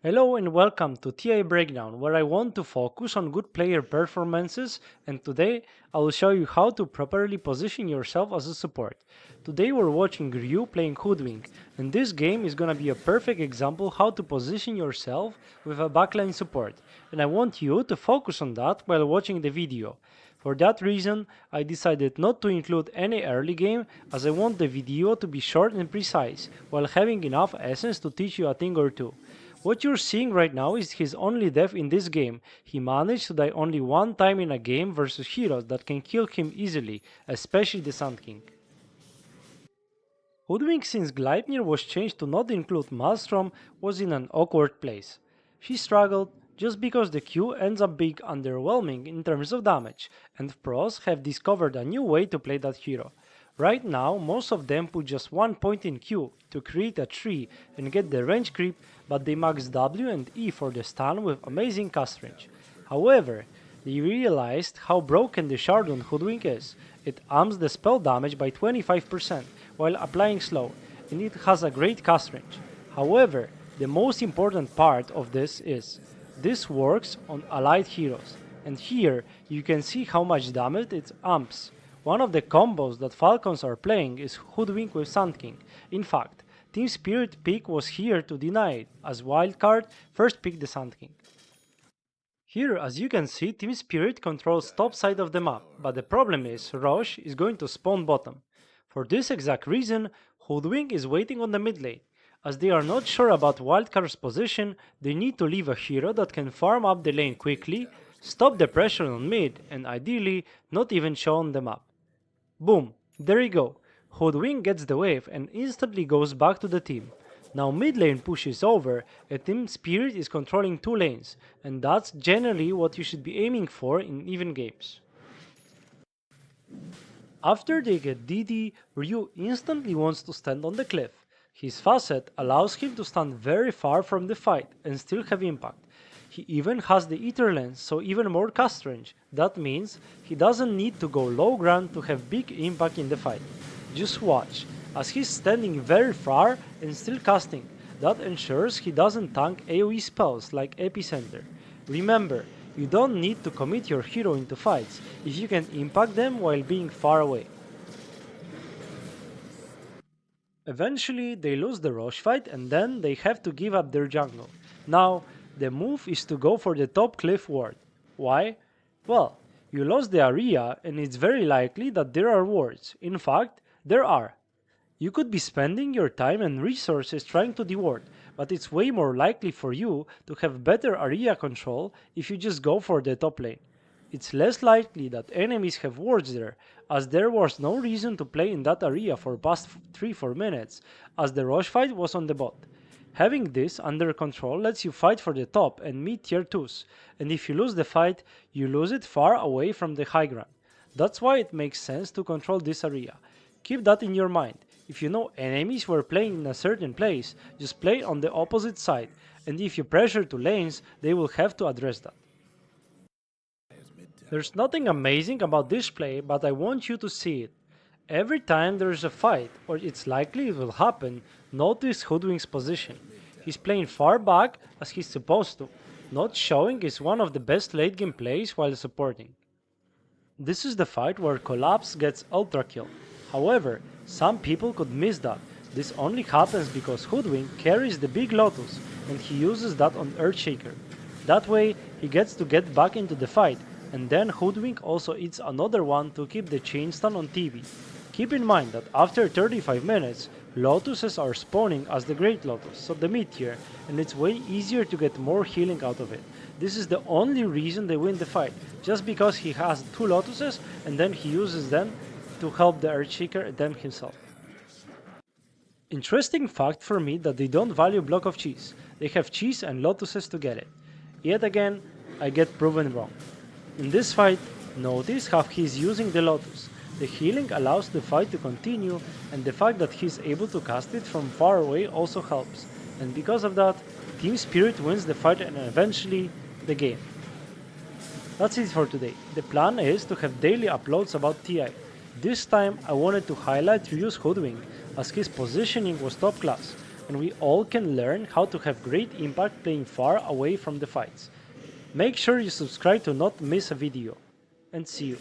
Hello and welcome to TI Breakdown, where I want to focus on good player performances, and today I will show you how to properly position yourself as a support. Today we're watching Ryu playing Hoodwink, and this game is gonna be a perfect example how to position yourself with a backline support, and I want you to focus on that while watching the video. For that reason, I decided not to include any early game as I want the video to be short and precise, while having enough essence to teach you a thing or two. What you're seeing right now is his only death in this game. He managed to die only one time in a game versus heroes that can kill him easily, especially the Sand King. Hoodwink, since Gleipnir was changed to not include Maelstrom, was in an awkward place. She struggled just because the Q ends up being underwhelming in terms of damage, and pros have discovered a new way to play that hero. Right now, most of them put just one point in Q to create a tree and get the range creep, but they max W and E for the stun with amazing cast range. However, they realized how broken the shard on Hoodwink is. It amps the spell damage by 25% while applying slow, and it has a great cast range. However, the most important part of this works on allied heroes, and here you can see how much damage it amps. One of the combos that Falcons are playing is Hoodwink with Sand King. In fact, Team Spirit pick was here to deny it, as wildcard first picked the Sand King. Here, as you can see, Team Spirit controls top side of the map, but the problem is Roche is going to spawn bottom. For this exact reason, Hoodwink is waiting on the mid lane. As they are not sure about Wildcard's position, they need to leave a hero that can farm up the lane quickly, stop the pressure on mid, and ideally not even show on the map. Boom, there you go. Hoodwink gets the wave and instantly goes back to the team. Now mid lane pushes over, and Team Spirit is controlling two lanes, and that's generally what you should be aiming for in even games. After they get DD, Ryu instantly wants to stand on the cliff. His facet allows him to stand very far from the fight and still have impact. He even has the Ether Lens, so even more cast range. That means he doesn't need to go low ground to have big impact in the fight. Just watch, as he's standing very far and still casting. That ensures he doesn't tank AoE spells like Epicenter. Remember, you don't need to commit your hero into fights if you can impact them while being far away. Eventually, they lose the Roche fight and then they have to give up their jungle. Now, the move is to go for the top cliff ward. Why? Well, you lost the area and it's very likely that there are wards. In fact, there are. You could be spending your time and resources trying to deward, but it's way more likely for you to have better area control if you just go for the top lane. It's less likely that enemies have wards there, as there was no reason to play in that area for past 3-4 minutes, as the rush fight was on the bot. Having this under control lets you fight for the top and mid tier 2s, and if you lose the fight, you lose it far away from the high ground. That's why it makes sense to control this area. Keep that in your mind. If you know enemies were playing in a certain place, just play on the opposite side, and if you pressure to lanes, they will have to address that. There's nothing amazing about this play, but I want you to see it. Every time there's a fight, or it's likely it will happen, notice Hoodwink's position. He's playing far back as he's supposed to. Not showing is one of the best late game plays while supporting. This is the fight where Collapse gets ultra kill. However, some people could miss that. This only happens because Hoodwink carries the big Lotus and he uses that on Earthshaker. That way, he gets to get back into the fight, and then Hoodwink also eats another one to keep the chain stun on TV. Keep in mind that after 35 minutes, Lotuses are spawning as the Great Lotus, so the mid tier, and it's way easier to get more healing out of it. This is the only reason they win the fight, just because he has two Lotuses and then he uses them to help the Earthshaker them himself. Interesting fact for me that they don't value block of cheese. They have cheese and Lotuses to get it. Yet again, I get proven wrong. In this fight, notice how he is using the Lotus. The healing allows the fight to continue, and the fact that he is able to cast it from far away also helps. And because of that, Team Spirit wins the fight and eventually the game. That's it for today. The plan is to have daily uploads about TI. This time I wanted to highlight Ryu's Hoodwink as his positioning was top class. and we all can learn how to have great impact playing far away from the fights. Make sure you subscribe to not miss a video, and see you.